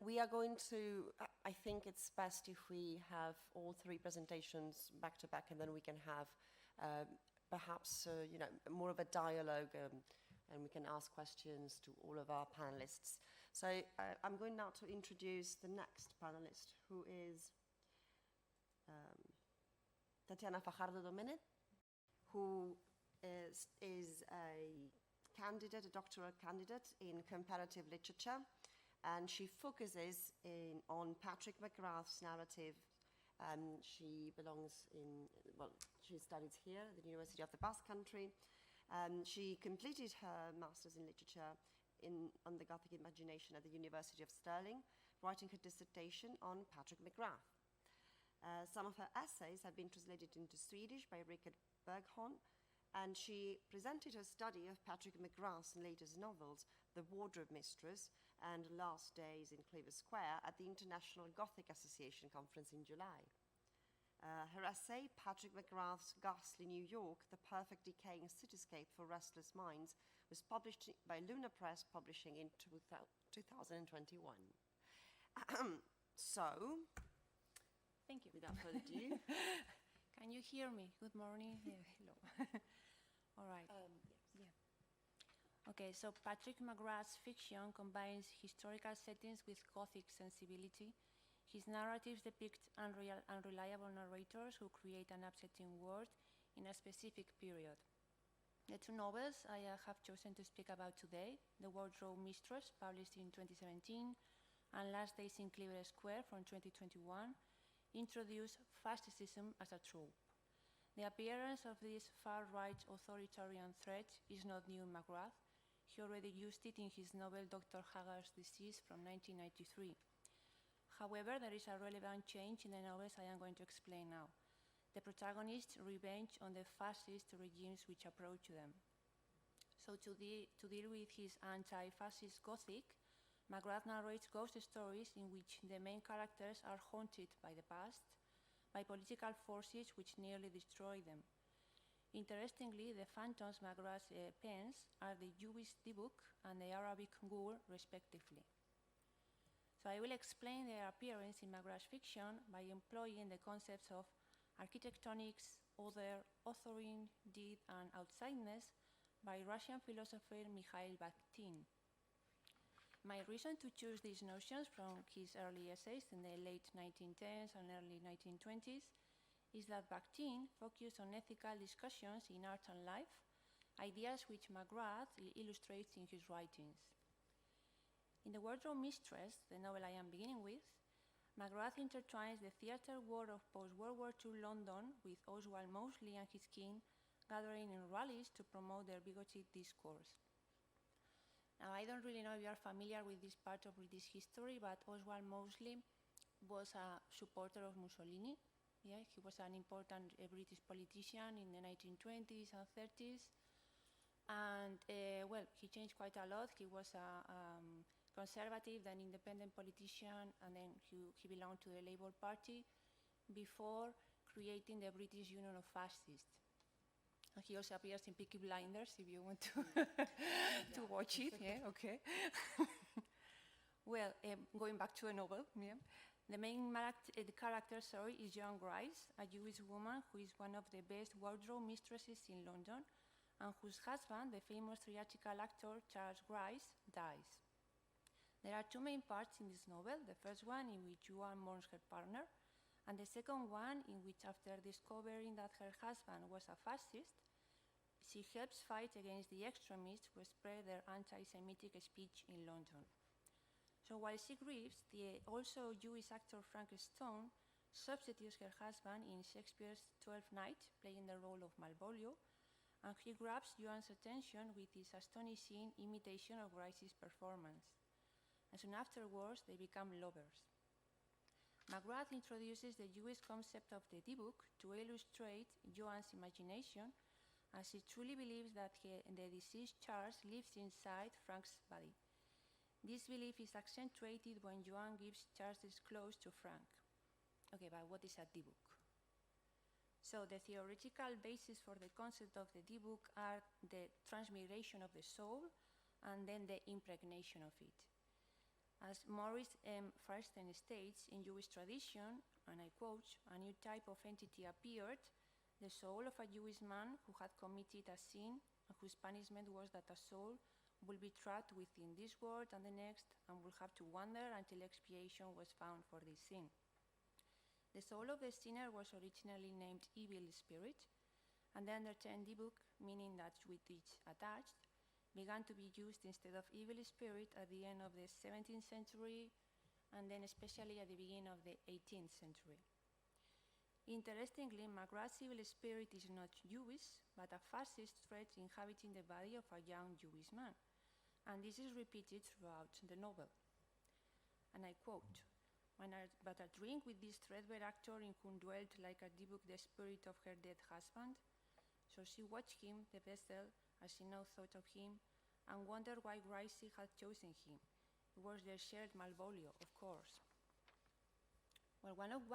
We are going to, I think it's best if we have all three presentations back to back, and then we can have perhaps more of a dialogue, and we can ask questions to all of our panelists. So I'm going now to introduce the next panelist, who is Tatiana Fajardo Domínguez, who is a candidate, a doctoral candidate in comparative literature, and she focuses on Patrick McGrath's narrative. She belongs she studies here at the University of the Basque Country. She completed her master's in literature on the Gothic imagination at the University of Stirling, writing her dissertation on Patrick McGrath. Some of her essays have been translated into Swedish by Rickard Bergholm, and she presented her study of Patrick McGrath's latest novels, The Wardrobe Mistress and Last Days in Cleaver Square, at the International Gothic Association Conference in July. Her essay, Patrick McGrath's Ghastly New York, The Perfect Decaying Cityscape for Restless Minds, was published by Luna Press Publishing in 2021. So, thank you. Without further ado. Can you hear me? Good morning. Yeah, hello. All right. Yes. Yeah. Okay, so Patrick McGrath's fiction combines historical settings with Gothic sensibility. His narratives depict unreliable narrators who create an upsetting world in a specific period. The two novels I have chosen to speak about today, The Wardrobe Mistress, published in 2017, and Last Days in Cleaver Square from 2021, introduce fascism as a trope. The appearance of this far-right authoritarian threat is not new in McGrath. He already used it in his novel Dr. Haggard's Disease from 1993. However, there is a relevant change in the novels I am going to explain now. The protagonist's revenge on the fascist regimes which approach them. So to deal with his anti-fascist Gothic, McGrath narrates ghost stories in which the main characters are haunted by the past, by political forces which nearly destroy them. Interestingly, the phantoms McGrath pens are the Jewish Dibuk and the Arabic Ghoul, respectively. So I will explain their appearance in McGrath's fiction by employing the concepts of architectonics, other, authoring, deed, and outsideness by Russian philosopher Mikhail Bakhtin. My reason to choose these notions from his early essays in the late 1910s and early 1920s is that Bakhtin focused on ethical discussions in art and life, ideas which McGrath illustrates in his writings. In The Wardrobe Mistress, the novel I am beginning with, McGrath intertwines the theatre world of post-World War II London with Oswald Mosley and his kin gathering in rallies to promote their bigoted discourse. Now, I don't really know if you are familiar with this part of British history, but Oswald Mosley was a supporter of Mussolini. Yeah, he was an important British politician in the 1920s and 30s. And, well, he changed quite a lot. He was a conservative, then independent politician, and then he belonged to the Labour Party before creating the British Union of Fascists. And he also appears in Peaky Blinders, if you want to, to watch it. Yeah, okay. Well, going back to a novel, yeah. The main character is Joan Grice, a Jewish woman who is one of the best wardrobe mistresses in London, and whose husband, the famous theatrical actor Charles Grice, dies. There are two main parts in this novel. The first one in which Joan mourns her partner, and the second one in which, after discovering that her husband was a fascist, she helps fight against the extremists who spread their anti-Semitic speech in London. So while she grieves, the also Jewish actor Frank Stone substitutes her husband in Shakespeare's Twelfth Night, playing the role of Malvolio, and he grabs Joan's attention with his astonishing imitation of Grice's performance. And soon afterwards, they become lovers. McGrath introduces the Jewish concept of the Dibuk to illustrate Joan's imagination, as she truly believes that the deceased Charles lives inside Frank's body. This belief is accentuated when Joan gives Charles's clothes to Frank. Okay, but what is a Dibuk? So the theoretical basis for the concept of the Dibuk are the transmigration of the soul and then the impregnation of it. As Maurice M. Firestein states, in Jewish tradition, and I quote, a new type of entity appeared, the soul of a Jewish man who had committed a sin and whose punishment was that a soul will be trapped within this world and the next and will have to wander until expiation was found for this sin. The soul of the sinner was originally named evil spirit, and then the term dibuk, meaning that with each attached, began to be used instead of evil spirit at the end of the 17th century and then especially at the beginning of the 18th century. Interestingly, McGrath's evil spirit is not Jewish, but a fascist threat inhabiting the body of a young Jewish man, and this is repeated throughout the novel. And I quote, but a drink with this threadbare actor in whom dwelt like a dibuk the spirit of her dead husband. So she watched him, the vessel, as she now thought of him, and wondered why Gracie had chosen him. It was their shared Malvolio, of course. Well, one of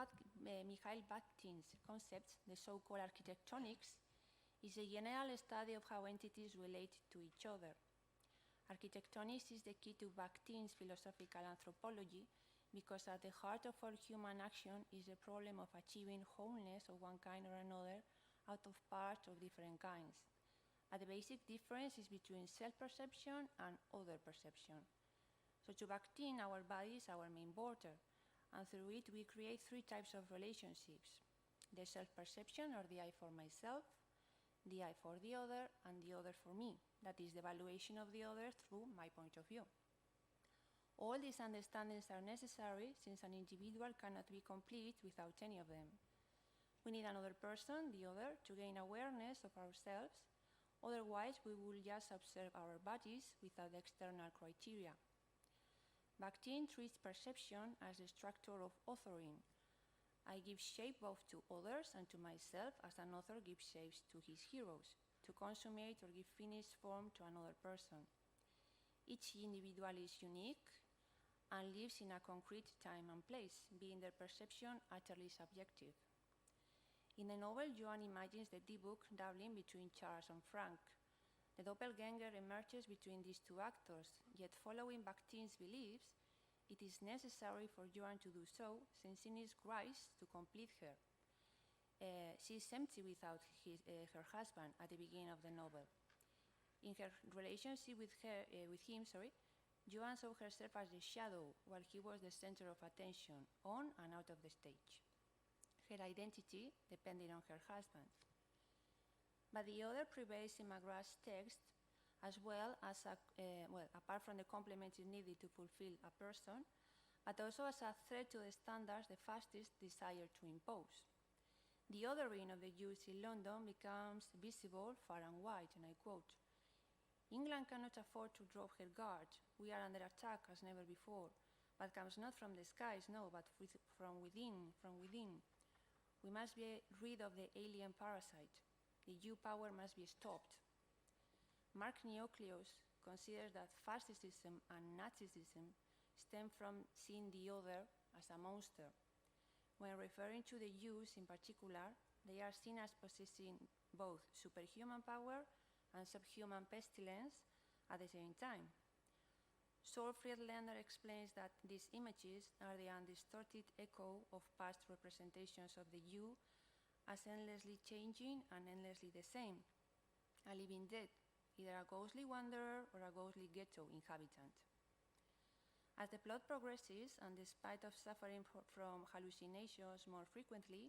Mikhail Bakhtin's concepts, the so-called architectonics, is a general study of how entities relate to each other. Architectonics is the key to Bakhtin's philosophical anthropology because at the heart of all human action is the problem of achieving wholeness of one kind or another out of parts of different kinds. But the basic difference is between self-perception and other perception. So to Bakhtin, our body is our main border, and through it we create three types of relationships: the self-perception, or the I for myself, the I for the other, and the other for me, that is the evaluation of the other through my point of view. All these understandings are necessary since an individual cannot be complete without any of them. We need another person, the other, to gain awareness of ourselves, otherwise we will just observe our bodies without external criteria. Bakhtin treats perception as the structure of authoring. I give shape both to others and to myself as an author gives shapes to his heroes, to consummate or give finished form to another person. Each individual is unique and lives in a concrete time and place, being their perception utterly subjective. In the novel, Joan imagines the dibuk dabbling between Charles and Frank. The doppelganger emerges between these two actors, yet following Bakhtin's beliefs, it is necessary for Joan to do so, since she needs Grace to complete her. She is empty without her husband at the beginning of the novel. In her relationship with him, Joan saw herself as the shadow, while he was the center of attention, on and out of the stage. Her identity depended on her husband. But the other prevails in McGrath's text, as well as, apart from the complement needed to fulfill a person, but also as a threat to the standards the fascists desire to impose. The othering of the Jews in London becomes visible far and wide, and I quote, England cannot afford to drop her guard. We are under attack as never before, but comes not from the skies, no, but from within. We must be rid of the alien parasite. The Jew power must be stopped. Mark Neocleous considers that fascism and Nazism stem from seeing the other as a monster. When referring to the Jews in particular, they are seen as possessing both superhuman power and subhuman pestilence at the same time. Saul Friedlander explains that these images are the undistorted echo of past representations of the Jew as endlessly changing and endlessly the same, a living dead, either a ghostly wanderer or a ghostly ghetto inhabitant. As the plot progresses, and despite of suffering from hallucinations more frequently,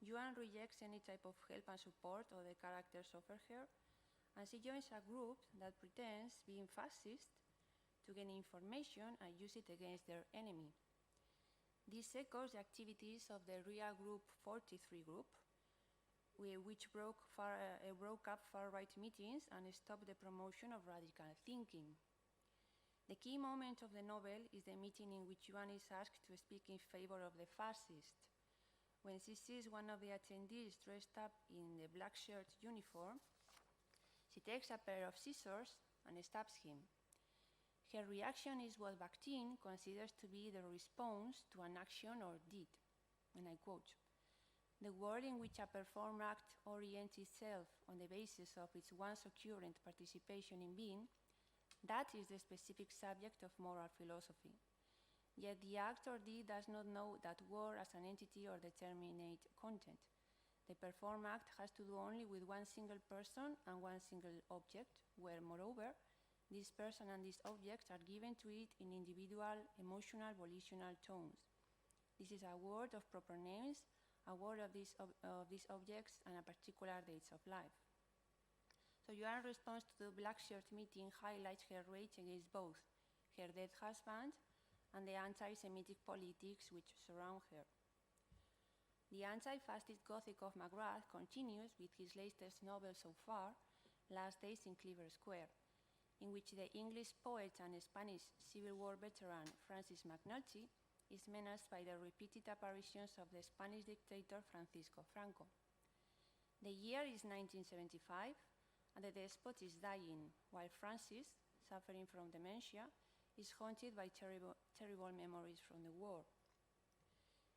Joan rejects any type of help and support all the characters offer her, and she joins a group that pretends, being fascist, to gain information and use it against their enemy. This echoes the activities of the Real Group 43 group, which broke up far-right meetings and stopped the promotion of radical thinking. The key moment of the novel is the meeting in which Joan is asked to speak in favor of the fascists. When she sees one of the attendees dressed up in the black shirt uniform, she takes a pair of scissors and stabs him. Her reaction is what Bakhtin considers to be the response to an action or deed, and I quote, "The world in which a performed act orients itself on the basis of its once occurrent participation in being, that is the specific subject of moral philosophy." Yet the act or deed does not know that word as an entity or determinate content. The performed act has to do only with one single person and one single object, where, moreover, this person and these objects are given to it in individual, emotional, volitional tones. This is a word of proper names, a word of these objects, and a particular dates of life. So Yuan's response to the Black Shirt meeting highlights her rage against both her dead husband and the anti-Semitic politics which surround her. The anti-fascist Gothic of McGrath continues with his latest novel so far, Last Days in Cleaver Square, in which the English poet and Spanish Civil War veteran Francis McNulty is menaced by the repeated apparitions of the Spanish dictator Francisco Franco. The year is 1975, and the despot is dying, while Francis, suffering from dementia, is haunted by terrible memories from the war.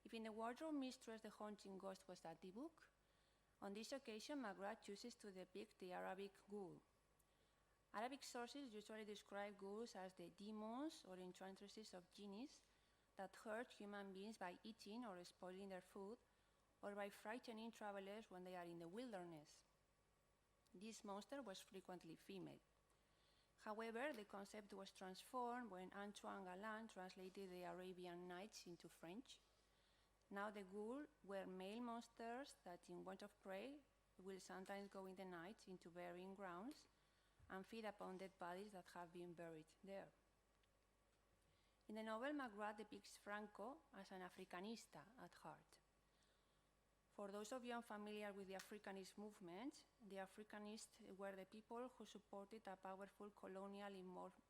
If in The Wardrobe Mistress the haunting ghost was at the book, on this occasion McGrath chooses to depict the Arabic ghoul. Arabic sources usually describe ghouls as the demons or enchantresses of genies that hurt human beings by eating or spoiling their food, or by frightening travelers when they are in the wilderness. This monster was frequently female. However, the concept was transformed when Antoine Galland translated the Arabian Nights into French. Now the ghoul were male monsters that, in want of prey, will sometimes go in the night into burying grounds and feed upon dead bodies that have been buried there. In the novel, McGrath depicts Franco as an Africanista at heart. For those of you unfamiliar with the Africanist movement, the Africanists were the people who supported a powerful colonial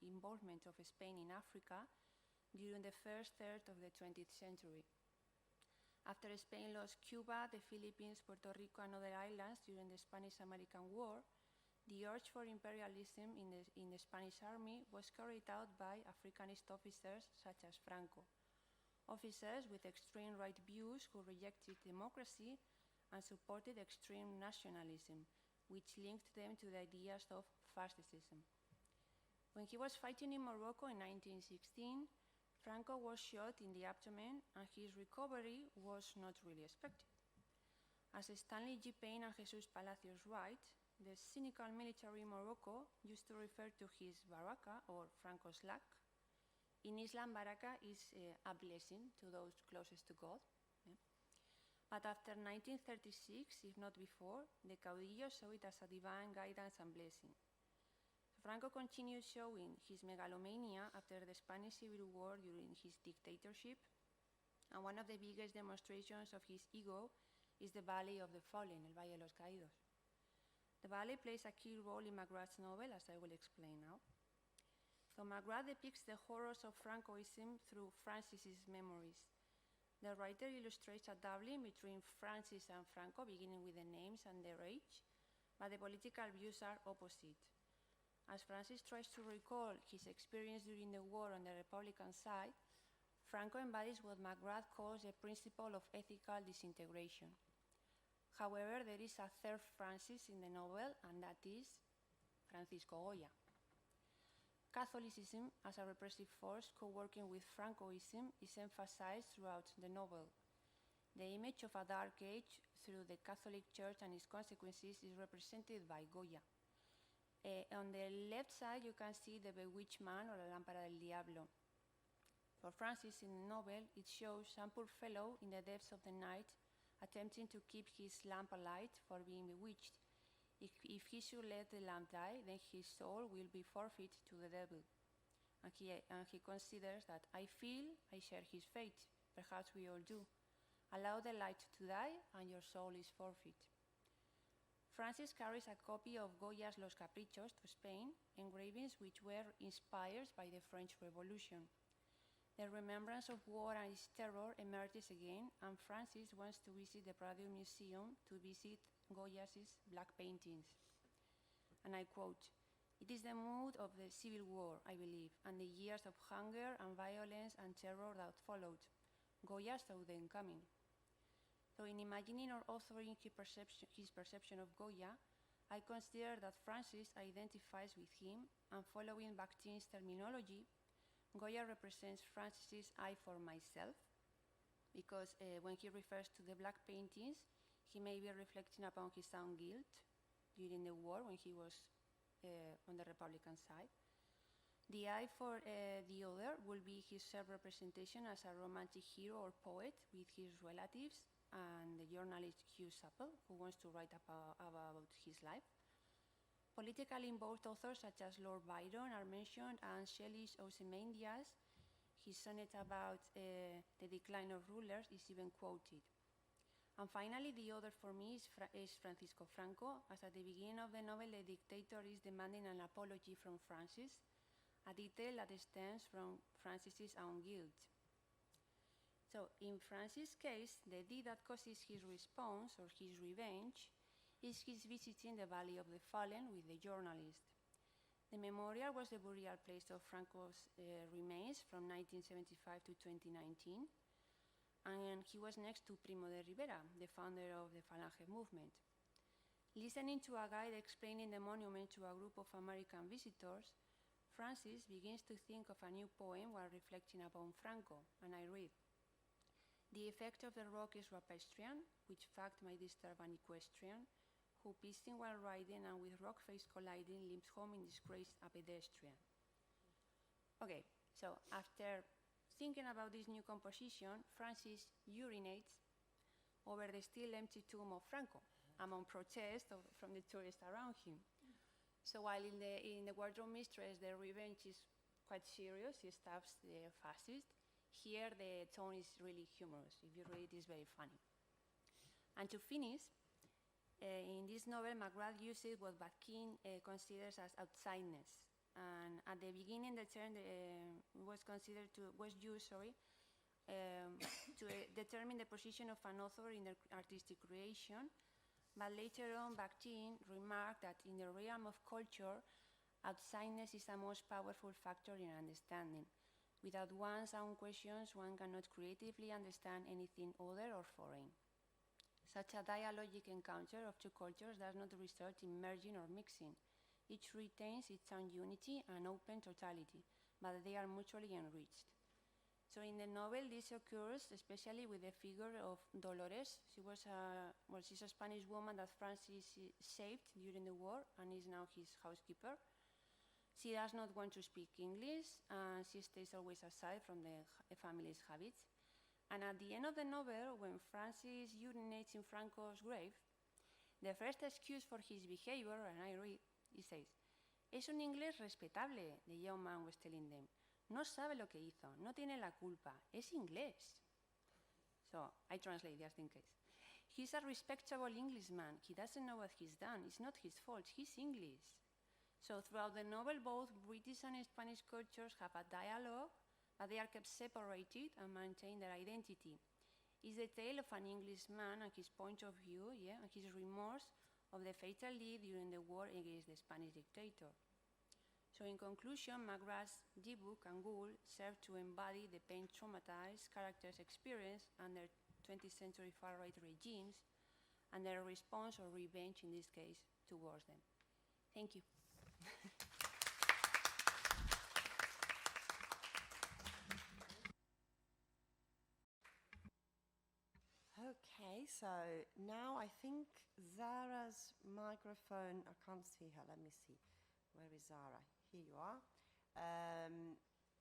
involvement of Spain in Africa during the first third of the 20th century. After Spain lost Cuba, the Philippines, Puerto Rico, and other islands during the Spanish-American War, the urge for imperialism in the Spanish army was carried out by Africanist officers such as Franco, officers with extreme right views who rejected democracy and supported extreme nationalism, which linked them to the ideas of fascism. When he was fighting in Morocco in 1916, Franco was shot in the abdomen, and his recovery was not really expected. As Stanley G. Payne and Jesus Palacios write, the cynical military Morocco used to refer to his baraka, or Franco's luck. In Islam, baraka is a blessing to those closest to God. But after 1936, if not before, the caudillo saw it as a divine guidance and blessing. Franco continued showing his megalomania after the Spanish Civil War during his dictatorship, and one of the biggest demonstrations of his ego is the Valley of the Fallen, El Valle de los Caídos. The valley plays a key role in McGrath's novel, as I will explain now. So McGrath depicts the horrors of Francoism through Francis's memories. The writer illustrates a doubling between Francis and Franco, beginning with the names and their age, but the political views are opposite. As Francis tries to recall his experience during the war on the Republican side, Franco embodies what McGrath calls the principle of ethical disintegration. However, there is a third Francis in the novel, and that is Francisco Goya. Catholicism as a repressive force co-working with Francoism is emphasized throughout the novel. The image of a dark age through the Catholic Church and its consequences is represented by Goya. On the left side, you can see the Bewitched Man, or La Lámpara del Diablo. For Francis in the novel, it shows some poor fellow in the depths of the night attempting to keep his lamp alight for being bewitched. If he should let the lamp die, then his soul will be forfeit to the devil. And he considers that, I feel I share his fate, perhaps we all do. Allow the light to die, and your soul is forfeit. Francis carries a copy of Goya's Los Caprichos to Spain, engravings which were inspired by the French Revolution. The remembrance of war and its terror emerges again, and Francis wants to visit the Prado Museum to visit Goya's black paintings. And I quote, "It is the mood of the Civil War, I believe, and the years of hunger and violence and terror that followed. Goya saw them coming." So in imagining or authoring his perception of Goya, I consider that Francis identifies with him, and following Bakhtin's terminology, Goya represents Francis's eye for myself, because when he refers to the black paintings, he may be reflecting upon his own guilt during the war when he was on the Republican side. The eye for the other will be his self-representation as a romantic hero or poet with his relatives and the journalist Hugh Sapple, who wants to write about his life. Politically involved authors such as Lord Byron are mentioned, and Shelley's Ozymandias, his sonnet about the decline of rulers, is even quoted. And finally, the other for me is Francisco Franco, as at the beginning of the novel, the dictator is demanding an apology from Francis, a detail that stems from Francis's own guilt. So, in Francis' case, the deed that causes his response or his revenge is his visiting the Valley of the Fallen with the journalist. The memorial was the burial place of Franco's remains from 1975 to 2019, and he was next to Primo de Rivera, the founder of the Falange movement. Listening to a guide explaining the monument to a group of American visitors, Francis begins to think of a new poem while reflecting upon Franco, and I read, "The effect of the rock is Rupestrian, which fact might disturb an equestrian, who pisting while riding and with rock face colliding limps home in disgrace a pedestrian." Okay, so after thinking about this new composition, Francis urinates over the still empty tomb of Franco, among protests from the tourists around him. So while in the Wardrobe Mistress, the revenge is quite serious, he stabs the fascist, here the tone is really humorous. If you read it, it's very funny. And to finish, in this novel, McGrath uses what Bakhtin considers as outsideness. And at the beginning, the term was used to determine the position of an author in the artistic creation. But later on, Bakhtin remarked that in the realm of culture, outsideness is the most powerful factor in understanding. Without one's own questions, one cannot creatively understand anything other or foreign. Such a dialogic encounter of two cultures does not result in merging or mixing. Each retains its own unity and open totality, but they are mutually enriched. So in the novel, this occurs especially with the figure of Dolores. She's a Spanish woman that Francis saved during the war and is now his housekeeper. She does not want to speak English, and she stays always aside from the family's habits. And at the end of the novel, when Francis urinates in Franco's grave, the first excuse for his behavior, and I read, he says, "Es un inglés respetable," the young man was telling them. "No sabe lo que hizo, no tiene la culpa, es inglés." So I translate just in case. "He's a respectable Englishman, he doesn't know what he's done, it's not his fault, he's English." So throughout the novel, both British and Spanish cultures have a dialogue, but they are kept separated and maintain their identity. It's the tale of an Englishman and his point of view, and his remorse of the fatal deed during the war against the Spanish dictator. So in conclusion, McGrath's D-Book and Ghoul serve to embody the pain-traumatized characters' experience under 20th century far-right regimes and their response or revenge, in this case, towards them. Thank you. Okay, so now I think Zara's microphone, I can't see her, let me see. Where is Zara? Here you are.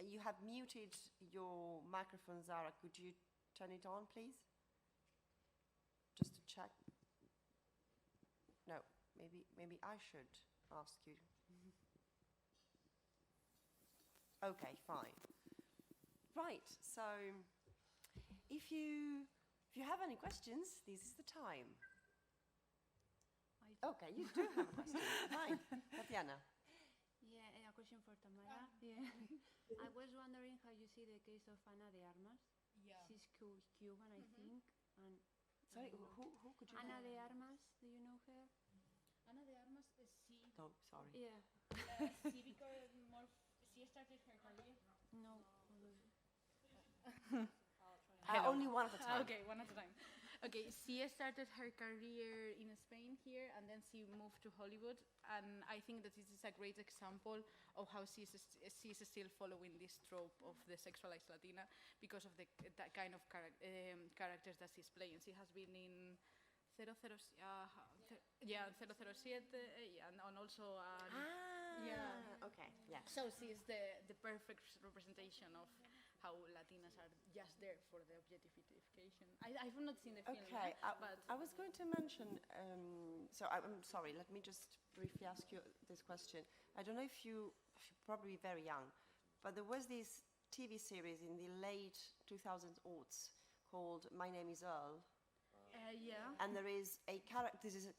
You have muted your microphone, Zara. Could you turn it on, please? Just to check. No, maybe I should ask you. Okay, fine. Right, so if you have any questions, this is the time. Okay, you do have a question. Fine. Tatiana. Yeah, a question for Tamara. Yeah. I was wondering how you see the case of Ana de Armas. Yeah. She's Cuban, I think. And Sorry, who could you Ana de Armas, do you know her? Ana de Armas, sí. Oh, sorry. Yeah. Sí, because she started her career. No. Only one at a time. Okay, one at a time. Okay, she started her career in Spain here, and then she moved to Hollywood. And I think that this is a great example of how she's still following this trope of the sexualized Latina because of that kind of characters that she's playing. She has been in 007, 007, yeah, and also yeah. Okay, yeah. So she's the perfect representation of how Latinas are just there for the objectification. I've not seen the film, Okay, but I was going to mention, so I'm sorry, let me just briefly ask you this question. I don't know if you're probably very young, but there was this TV series in the late 2000s aughts called My Name is Earl, yeah. and there is a character, this is a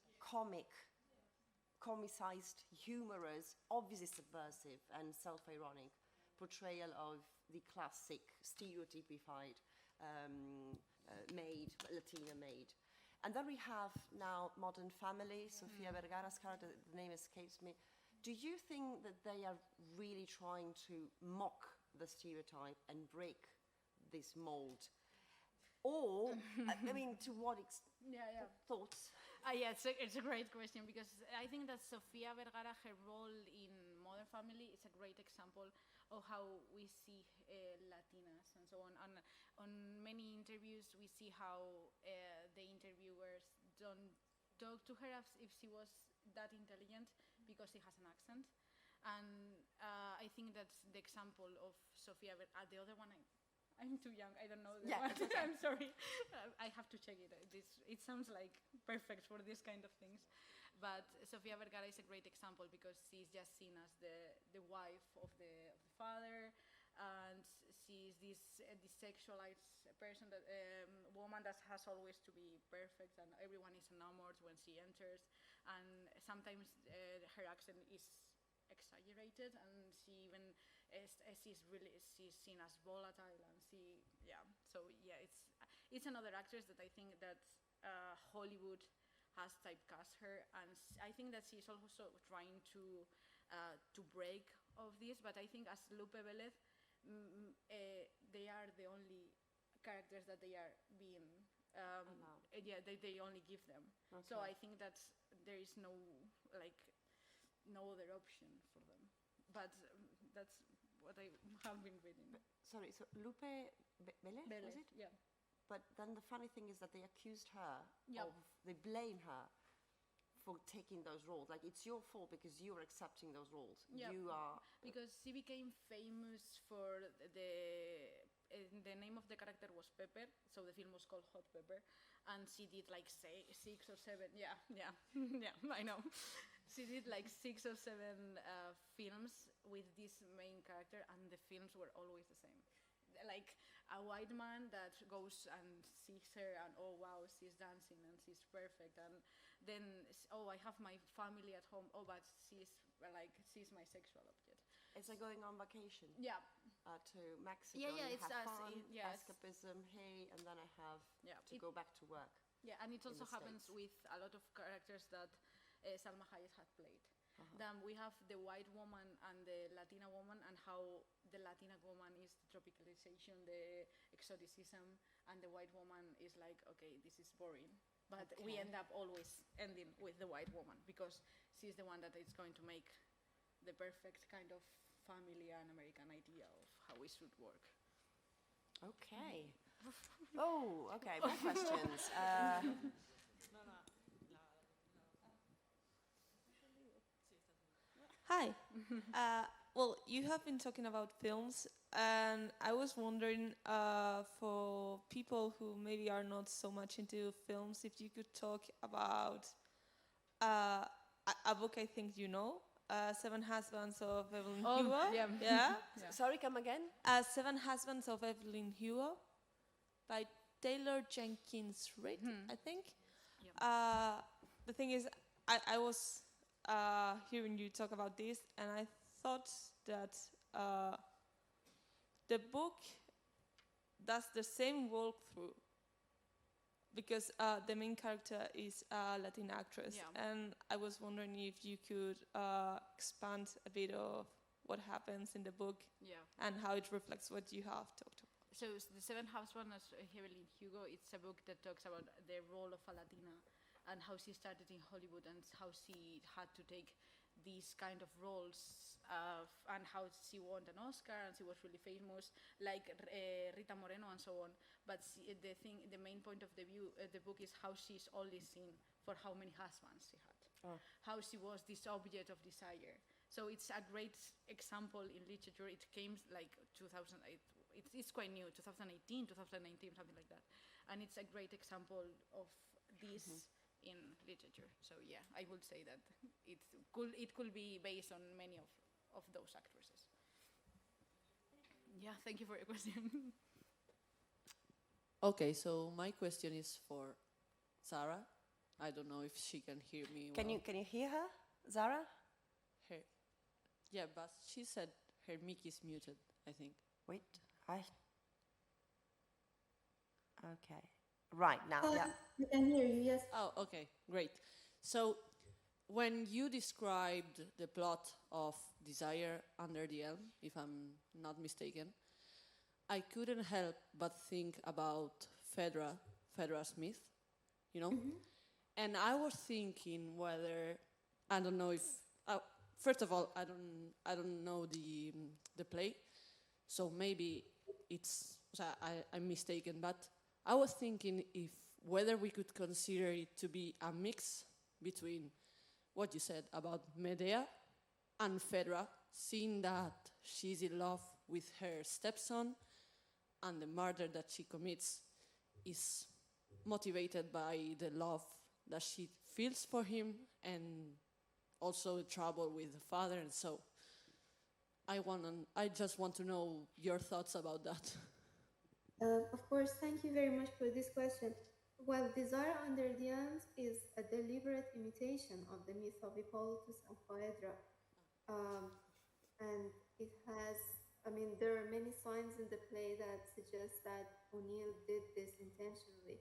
comicized, humorous, obviously subversive and self-ironic portrayal of the classic stereotypified maid, Latina maid. And then we have now Modern Family, Sofia Vergara's character, the name escapes me. Do you think that they are really trying to mock the stereotype and break this mold? Or, I mean, to what Yeah. thoughts? Yeah, it's a great question because I think that Sofia Vergara, her role in Modern Family, is a great example of how we see Latinas and so on. And on many interviews, we see how the interviewers don't talk to her as if she was that intelligent because she has an accent. And I think that's the example of Sofia Vergara. The other one, I'm too young. I don't know. Yeah, it's okay. I'm sorry. I have to check it. It sounds like perfect for this kind of things. But Sofia Vergara is a great example because she's just seen as the wife of the father, and she's this sexualized person, that woman that has always to be perfect, and everyone is enamored when she enters. And sometimes her accent is exaggerated, and she even she's seen as volatile, and it's another actress that I think that Hollywood has typecast her, and I think that she's also trying to break of this. But I think as Lupe Velez, they are the only characters that they are being they only give them. Okay. So I think that there is no other option for them. But that's what I have been reading. Sorry, so Lupe Velez, was it? Yeah. But then the funny thing is that they accused her Yep. they blame her for taking those roles. Like, it's your fault because you're accepting those roles. Yep. You are... Because she became famous for the name of the character was Pepper, so the film was called Hot Pepper, and she did like 6 or 7, yeah, I know. She did like 6 or 7 films with this main character, and the films were always the same. Like a white man that goes and sees her, and oh wow, she's dancing and she's perfect, and then I have my family at home. Oh, but she's my sexual object. It's like going on vacation. Yeah. To Mexico. Yeah, You it's have us, fun, yes. escapism, hey, and then I have to It- go back to work. Yeah, and it in also the happens States. with a lot of characters that Salma Hayek had played. Uh-huh. Then we have the white woman and the Latina woman, and how the Latina woman is the tropicalization, the exoticism, and the white woman is like, okay, this is boring. But we Okay. end up always ending with the white woman because she's the one that is going to make the perfect kind of family and American idea of how we should work. Okay. Oh, okay, more questions. Hi. Well, you have been talking about films, and I was wondering, for people who maybe are not so much into films, if you could talk about a book I think you know, Seven Husbands of Evelyn Oh, Hugo. yeah. Yeah. Sorry, come again? Seven Husbands of Evelyn Hugo by Taylor Jenkins Reid, I think. Yeah. The thing is, I was hearing you talk about this, and I thought that the book does the same walkthrough because the main character is a Latin actress, Yeah. and I was wondering if you could expand a bit of what happens in the book Yeah. and how it reflects what you have talked about. The Seventh Husband, as Evelyn Hugo, it's a book that talks about the role of a Latina and how she started in Hollywood and how she had to take these kind of roles and how she won an Oscar and she was really famous, like Rita Moreno and so on. But the main point of the book is how she's only seen for how many husbands she had, how she was this object of desire. So it's a great example in literature. It came like 2008. It's quite new, 2018, 2019, something like that. And it's a great example of this in literature. So yeah, I would say that it could be based on many of those actresses. Yeah, thank you for your question. Okay, so my question is for Sarah. I don't know if she can hear me Can well. you hear her, Zara? Her, yeah, but she said her mic is muted, I think. Wait, okay. Right, now, Oh, yeah. I can hear you, yes. Oh, okay, great. So, when you described the plot of Desire Under the Elm, if I'm not mistaken, I couldn't help but think about Phaedra Smith, you know? And I was thinking whether, I don't know if, first of all, I don't know the play, so maybe I'm mistaken, but I was thinking whether we could consider it to be a mix between what you said about Medea and Phaedra, seeing that she's in love with her stepson and the murder that she commits is motivated by the love that she feels for him and also the trouble with the father. And so I just want to know your thoughts about that. Of course, thank you very much for this question. Well, Desire Under the Elms is a deliberate imitation of the myth of Hippolytus and Phaedra. And it has, there are many signs in the play that suggest that O'Neill did this intentionally.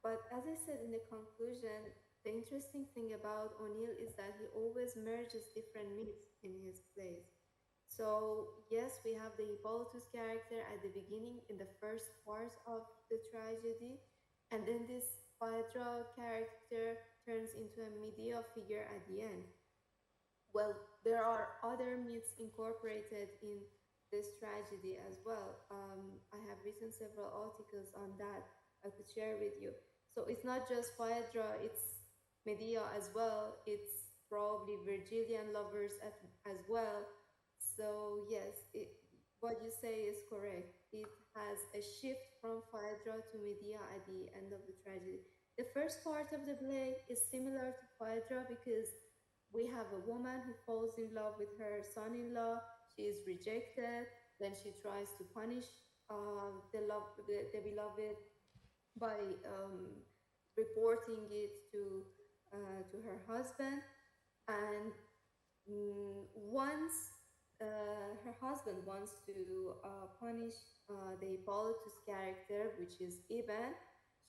But as I said in the conclusion, the interesting thing about O'Neill is that he always merges different myths in his plays. So yes, we have the Hippolytus character at the beginning in the first part of the tragedy, and then this Phaedra character turns into a Medea figure at the end. Well, there are other myths incorporated in this tragedy as well. I have written several articles on that I could share with you. So it's not just Phaedra, it's Medea as well. It's probably Virgilian lovers as well. So yes, what you say is correct. It has a shift from Phaedra to Medea at the end of the tragedy. The first part of the play is similar to Phaedra because we have a woman who falls in love with her son-in-law. She is rejected. Then she tries to punish the beloved by reporting it to her husband. And once her husband wants to punish the Hippolytus character, which is Iban,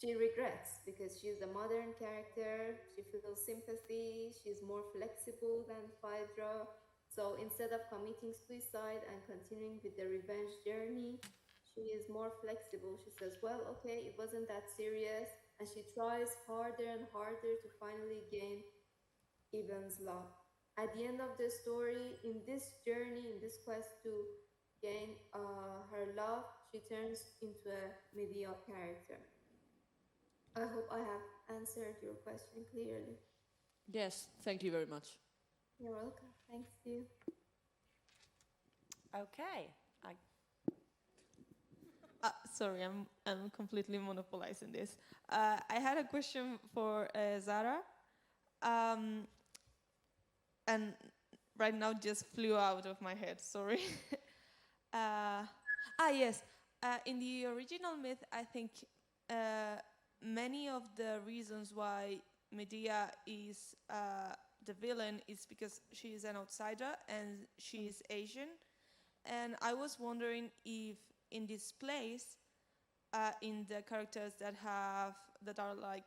she regrets because she's a modern character. She feels sympathy. She's more flexible than Phaedra. So instead of committing suicide and continuing with the revenge journey, she is more flexible. She says, well, okay, it wasn't that serious. And she tries harder and harder to finally gain Iban's love. At the end of the story, in this journey, in this quest to gain her love, she turns into a Medea character. I hope I have answered your question clearly. Yes, thank you very much. You're welcome. Thanks to you. Okay. Sorry, I'm completely monopolizing this. I had a question for Zara, and right now just flew out of my head. Sorry. Yes. In the original myth, I think many of the reasons why Medea is the villain is because she is an outsider and she is Asian. And I was wondering if in this place, in the characters that are like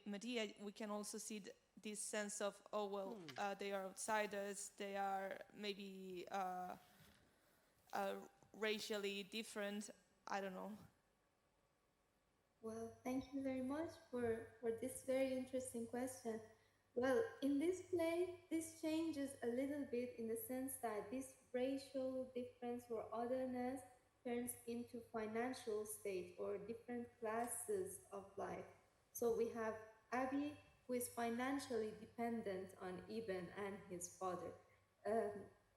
Medea, we can also see this sense of, they are outsiders, they are maybe racially different? I don't know. Well, thank you very much for this very interesting question. Well, in this play, this changes a little bit in the sense that this racial difference or otherness turns into financial state or different classes of life. So we have Abby, who is financially dependent on Eben and his father. Um,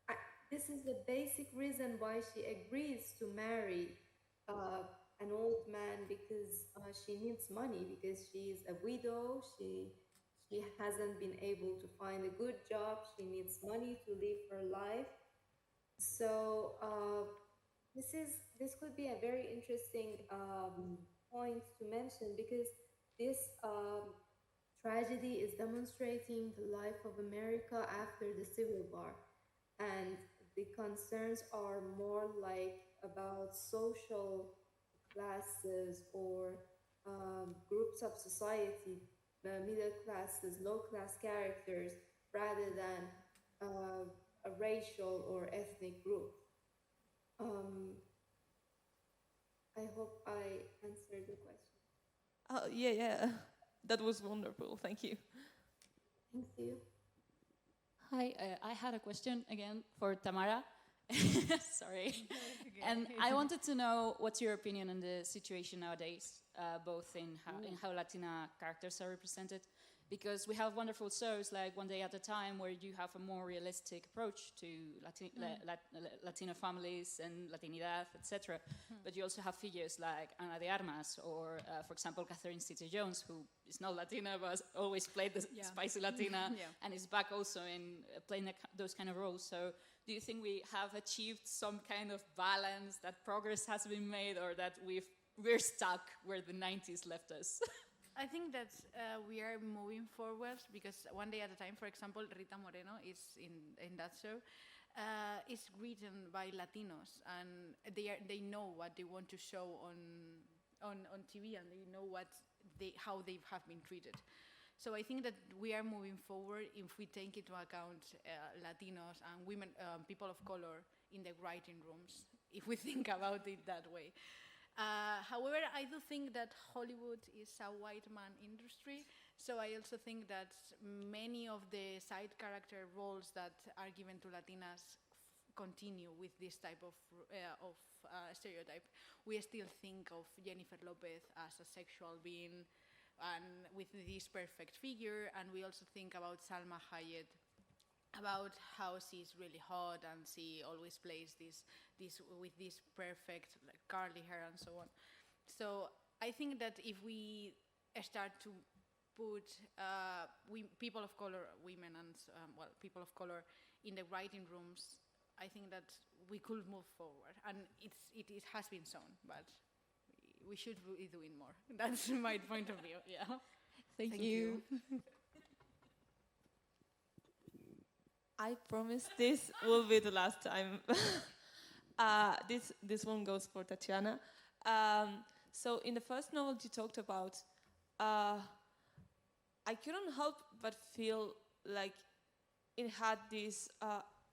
I, this is the basic reason why she agrees to marry uh, an old man because she needs money because she's a widow. She hasn't been able to find a good job. She needs money to live her life. So this could be a very interesting point to mention because this tragedy is demonstrating the life of America after the Civil War, and the concerns are more like about social classes or groups of society, middle classes, low class characters, rather than a racial or ethnic group. I hope I answered the question. Oh, yeah, yeah. That was wonderful. Thank you. Thank you. Hi, I had a question again for Tamara. Sorry. And I wanted to know what's your opinion on the situation nowadays, both in how Latina characters are represented, because we have wonderful shows like One Day at a Time where you have a more realistic approach to Latino families and Latinidad, etc. But you also have figures like Ana de Armas or, for example, Catherine Zeta-Jones, who is not Latina but has always played the spicy Latina and is back also in playing those kind of roles. So do you think we have achieved some kind of balance, that progress has been made, or that we're stuck where the 90s left us? I think that we are moving forward because One Day at a Time, for example, Rita Moreno is in that show. Is written by Latinos, and they know what they want to show on TV, and they know how they have been treated. So I think that we are moving forward if we take into account Latinos and women, people of color in the writing rooms, if we think about it that way. However, I do think that Hollywood is a white man industry, so I also think that many of the side character roles that are given to Latinas continue with this type of stereotype. We still think of Jennifer Lopez as a sexual being and with this perfect figure, and we also think about Salma Hayek about how she's really hot and she always plays this with this perfect like curly hair and so on. So I think that if we start to put people of color, women and people of color in the writing rooms, I think that we could move forward, and it has been shown, but we should be doing more. That's my point of view. Yeah. Thank you. I promise this will be the last time. This one goes for Tatiana. So in the first novel you talked about, I couldn't help but feel like it had these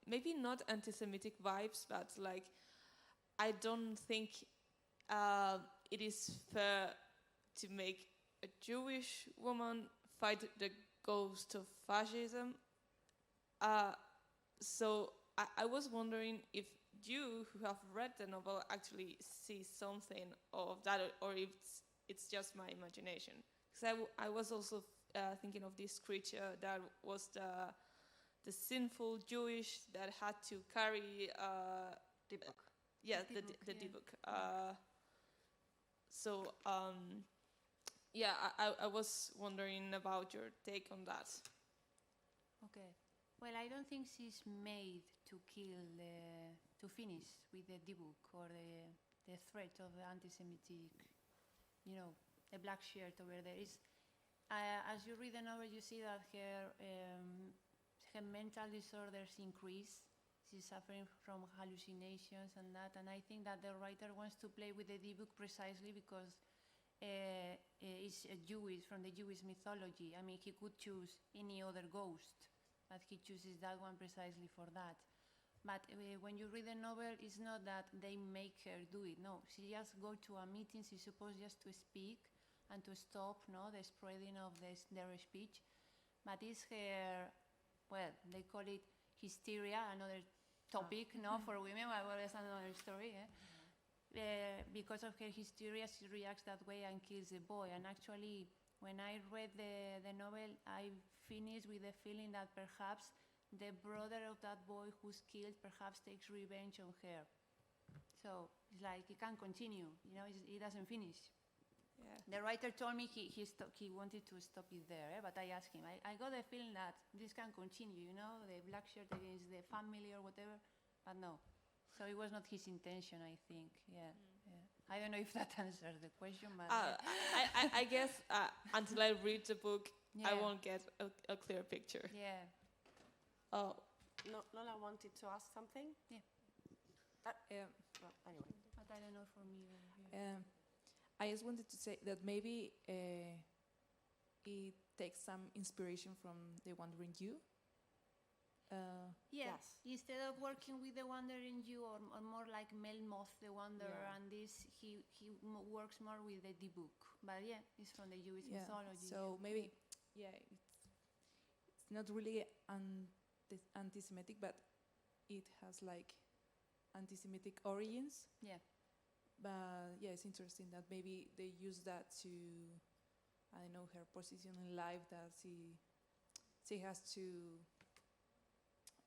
maybe not anti-Semitic vibes, but like I don't think it is fair to make a Jewish woman fight the ghost of fascism. So I was wondering if you, who have read the novel, actually see something of that, or if it's just my imagination. Because I was also thinking of this creature that was the sinful Jewish that had to carry Dybbuk. Yeah, the Dybbuk. So yeah, I was wondering about your take on that. Okay. Well, I don't think she's made to to finish with the Dybbuk or the threat of the anti-Semitic, the black shirt over there. As you read the novel, you see that her mental disorders increase. She's suffering from hallucinations and that, and I think that the writer wants to play with the Dybbuk precisely because it's from the Jewish mythology. I mean, he could choose any other ghost, but he chooses that one precisely for that. But when you read the novel, it's not that they make her do it. No, she just go to a meeting. She's supposed just to speak and to stop, no, the spreading of their speech. But it's her, well, they call it hysteria, another topic, no, for women. Well, that's another story. Because of her hysteria, she reacts that way and kills the boy. And actually, when I read the novel, I finished with the feeling that perhaps the brother of that boy who's killed perhaps takes revenge on her. So it's like it can continue, you know, it doesn't finish. Yeah. The writer told me he wanted to stop it there, but I asked him, I got the feeling that this can continue, you know, the black shirt against the family or whatever, but no. So it was not his intention, I think, yeah. I don't know if that answers the question, but... I guess until I read the book, I Yeah. won't get a clear picture. Yeah. Oh, Lola wanted to ask something? Yeah. Well, anyway. But I don't know for me. Yeah. I just wanted to say that maybe it takes some inspiration from The Wandering Jew. Yeah, Yes. instead of working with the Wandering Jew or more like Melmoth the Wanderer, Yeah. and this, he works more with the book. But yeah, it's from the Jewish mythology. So maybe, yeah, it's not really anti-Semitic, but it has like anti-Semitic origins. Yeah. But yeah, it's interesting that maybe they use that to, I don't know, her position in life, that she has to,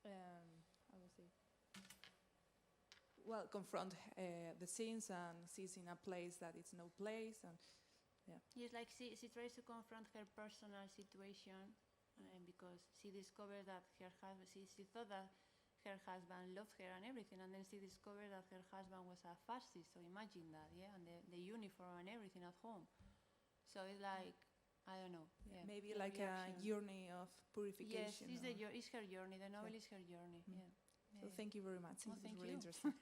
I would say, well, confront the sins, and she's in a place that it's no place, and It's like she tries to confront her personal situation because she discovered that her husband, she thought that her husband loved her and everything, and then she discovered that her husband was a fascist. So imagine that, yeah, and the uniform and everything at home. So it's like, I don't know. Yeah, maybe the like a reaction. journey of Yes, purification. it's her journey. The novel is her journey. Mm. Yeah. So thank you very much. Oh, It was thank really you. interesting.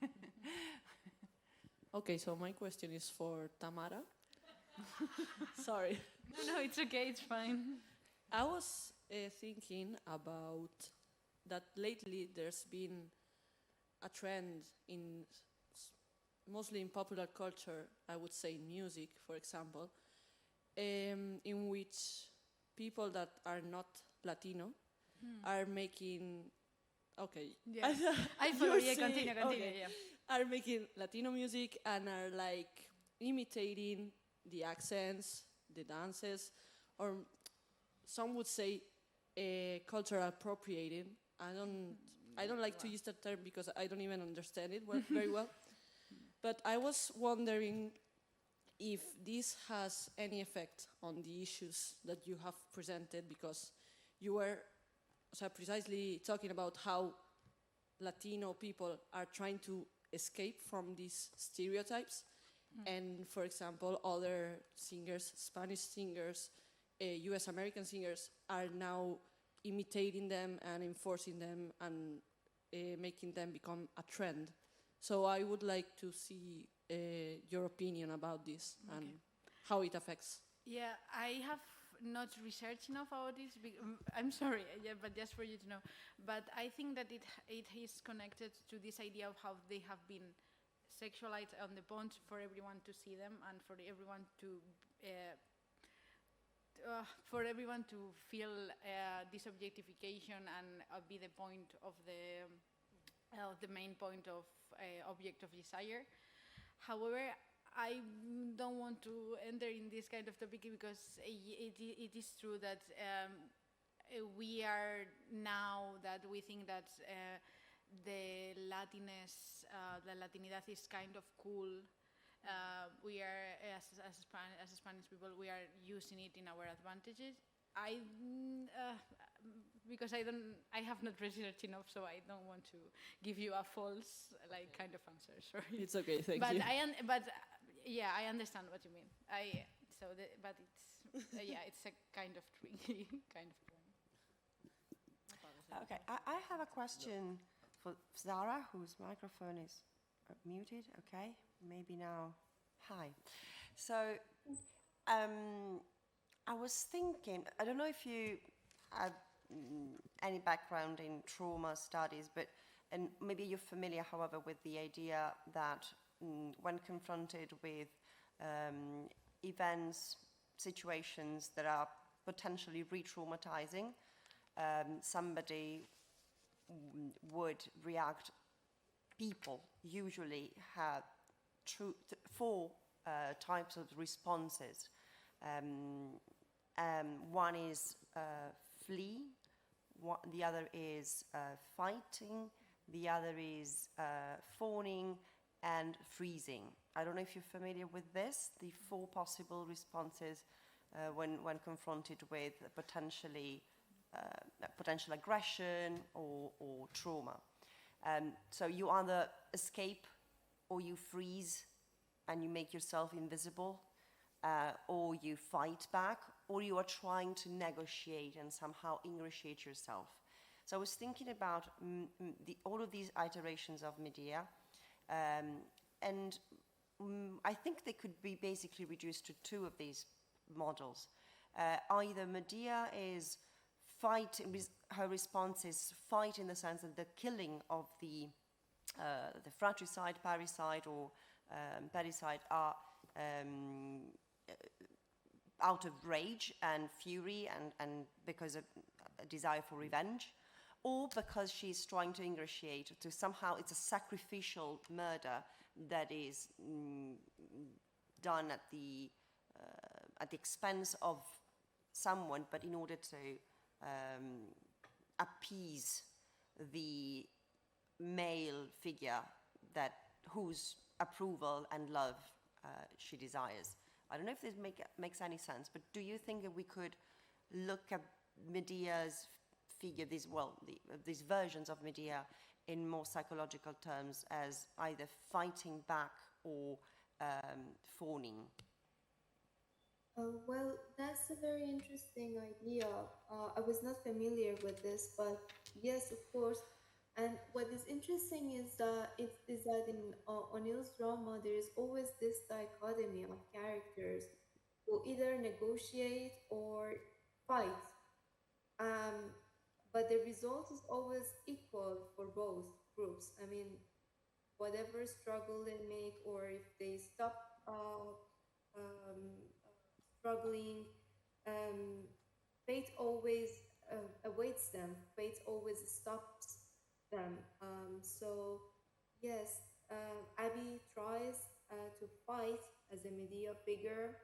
Okay, so my question is for Tamara. Sorry. No, it's okay, it's fine. I was thinking about that lately there's been a trend in mostly in popular culture, I would say music, for example, in which people that are not Latino are making, okay, Yeah. I follow, You're yeah, continue, saying- continue, okay. yeah. are making Latino music and are like imitating the accents, the dances, or some would say cultural appropriating. I don't like to use that term because I don't even understand it very well. But I was wondering if this has any effect on the issues that you have presented, because you were precisely talking about how Latino people are trying to escape from these stereotypes. And for example, other singers, Spanish singers, US American singers are now imitating them and enforcing them and making them become a trend. So I would like to see your opinion about this and how it affects. Yeah, I have not researched enough about this. I'm sorry, yeah, but just for you to know. But I think that it is connected to this idea of how they have been sexualized on the point for everyone to see them and for everyone to feel this objectification and be the point of the main point of object of desire. However, I don't want to enter in this kind of topic because it is true that we are now that we think that the Latiness, the Latinidad is kind of cool. We are, as Spanish people, we are using it in our advantages. Because I have not researched enough, so I don't want to give you a false kind of answer. Sorry. It's okay, thank But you. yeah, I understand what you mean. But it's yeah, it's a kind of tricky kind of point. Okay, I have a question for Zara, whose microphone is muted. Okay, maybe now. Hi. So, I was thinking, I don't know if you have any background in trauma studies, but And maybe you're familiar, however, with the idea that when confronted with events, situations that are potentially re-traumatizing, somebody would react. People usually have four types of responses. One is flee, the other is fighting, the other is fawning, and freezing. I don't know if you're familiar with this, the four possible responses when confronted with potential aggression or trauma. So you either escape or you freeze and you make yourself invisible, or you fight back, or you are trying to negotiate and somehow ingratiate yourself. So I was thinking about all of these iterations of Medea, and I think they could be basically reduced to two of these models. Either Medea is fight, her response is fight in the sense of the killing of the fratricide, parricide, or parricide are out of rage and fury and because of a desire for revenge, or because she's trying to ingratiate, to somehow, it's a sacrificial murder that is done at the expense of someone, but in order to appease the male figure whose approval and love she desires. I don't know if this makes any sense, but do you think that we could look at Medea's figure, these versions of Medea, in more psychological terms as either fighting back or fawning? Well, that's a very interesting idea. I was not familiar with this, but yes, of course. And what is interesting is that in O'Neill's drama, there is always this dichotomy of characters who either negotiate or fight. But the result is always equal for both groups. I mean, whatever struggle they make, or if they stop struggling, fate always awaits them. Fate always stops them. So, yes, Abby tries to fight as a Medea figure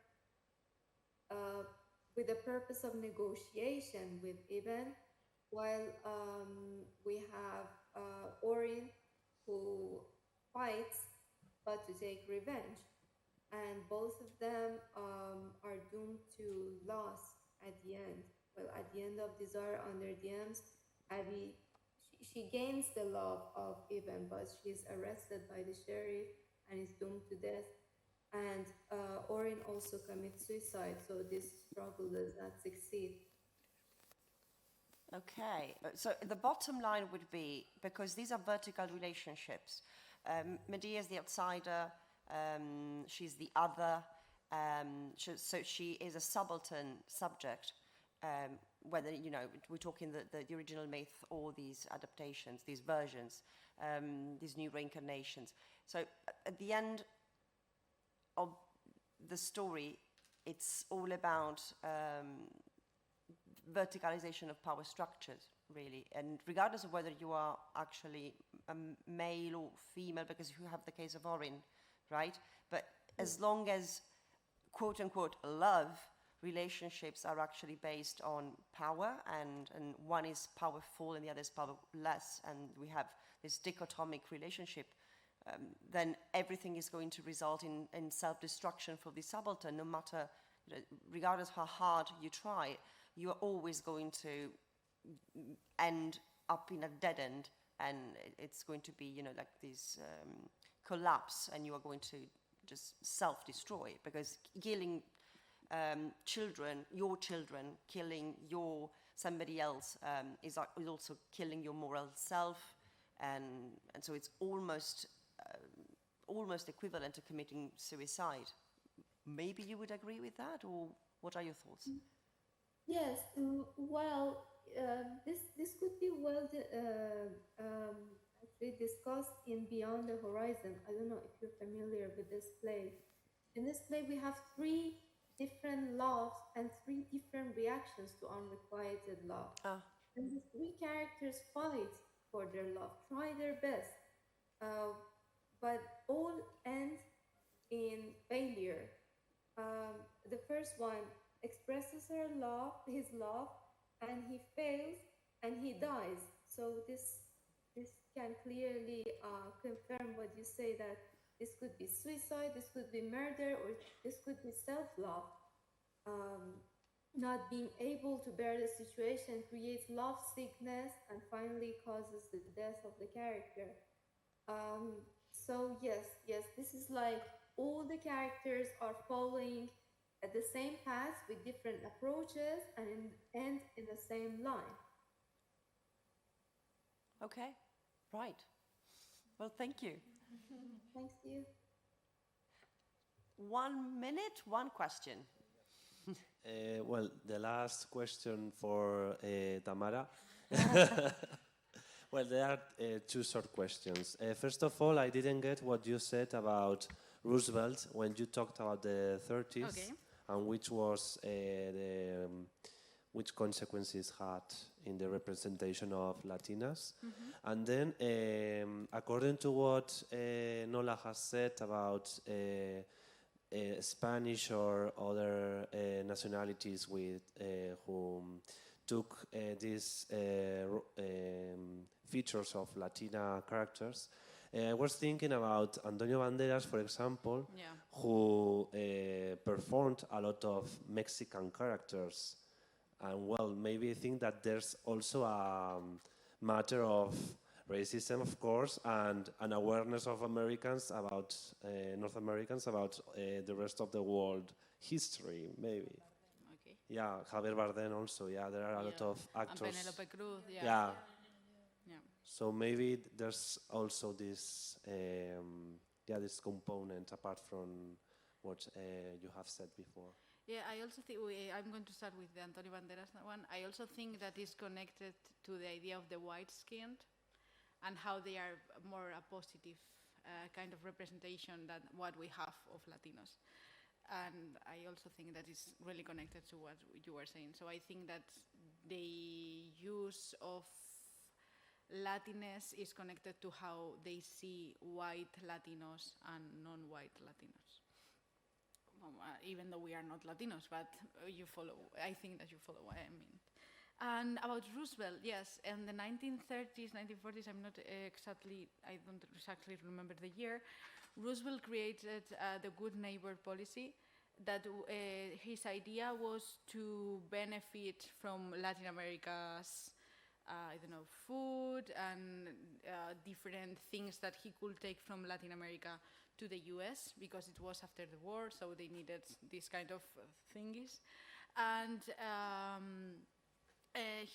with the purpose of negotiation with Ibn, while we have Orin, who fights but to take revenge. And both of them are doomed to loss at the end. Well, at the end of Desire Under Diams, Abby, she gains the love of Ibn, but she's arrested by the sheriff and is doomed to death. And Orin also commits suicide, so this struggle does not succeed. Okay, so the bottom line would be, because these are vertical relationships, Medea is the outsider, she's the other, so she is a subaltern subject, whether, we're talking the original myth or these adaptations, these versions, these new reincarnations. So at the end of the story, it's all about verticalization of power structures, really. And regardless of whether you are actually a male or female, because you have the case of Orin, right? But as long as, quote unquote, love relationships are actually based on power, and one is powerful and the other is powerless, and we have this dichotomic relationship, then everything is going to result in self-destruction for the subaltern, no matter, regardless how hard you try, you are always going to end up in a dead end, and it's going to be, like this collapse, and you are going to just self-destroy, because killing children, your children, killing somebody else is also killing your moral self, and so it's almost equivalent to committing suicide. Maybe you would agree with that, or what are your thoughts? Yes, well, this could be well actually discussed in Beyond the Horizon. I don't know if you're familiar with this play. In this play, we have three different loves and three different reactions to unrequited love. Ah. And the three characters fight for their love, try their best, but all end in failure. The first one expresses his love, and he fails, and he dies. So this can clearly confirm what you say, that this could be suicide, this could be murder, or this could be self-love. Not being able to bear the situation creates love sickness and finally causes the death of the character. So yes, this is like all the characters are following at the same path with different approaches and end in the same line. Okay, right. Well, thank you. Thanks to you. 1 minute, one question. Well, the last question for Tamara. Well, there are two short questions. First of all, I didn't get what you said about Roosevelt when you talked about the 30s, Okay. and which was which consequences had in the representation of Latinas. And then, according to what Nola has said about Spanish or other nationalities with whom took these features of Latina characters, I was thinking about Antonio Banderas, for example, Yeah. who performed a lot of Mexican characters. And well, maybe I think that there's also a matter of racism, of course, and an awareness of Americans about North Americans about the rest of the world history, maybe. Okay. Yeah, Javier Bardem also. Yeah, there are a lot Yeah. of And actors. Penelope Cruz. Yeah. Yeah. Yeah. So maybe there's also this, this component apart from what you have said before. Yeah, I also think I'm going to start with the Antonio Banderas one. I also think that is connected to the idea of the white-skinned and how they are more a positive kind of representation than what we have of Latinos. And I also think that is really connected to what you were saying. So I think that the use of Latiness is connected to how they see white Latinos and non-white Latinos. Even though we are not Latinos, but you follow. I think that you follow what I mean. And about Roosevelt, yes, in the 1930s, 1940s, I don't exactly remember the year, Roosevelt created the Good Neighbor policy. That his idea was to benefit from Latin America's, food and different things that he could take from Latin America to the US, because it was after the war, so they needed this kind of thingies. And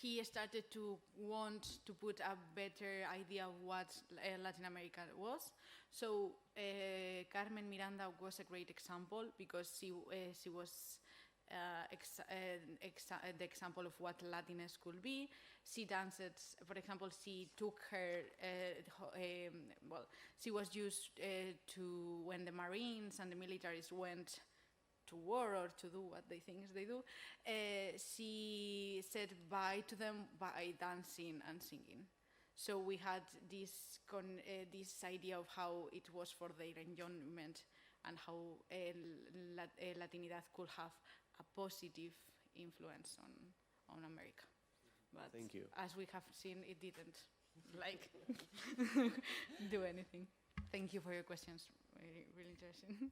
he started to want to put a better idea of what Latin America was. So Carmen Miranda was a great example, because she was the example of what Latiness could be. She danced, for example, she took her, she was used to, when the Marines and the militaries went to war or to do what they think they do, she said bye to them by dancing and singing. So we had this idea of how it was for their enjoyment and how Latinidad could have a positive influence on America. But Thank you. as we have seen, it didn't do anything. Thank you for your questions. Really interesting.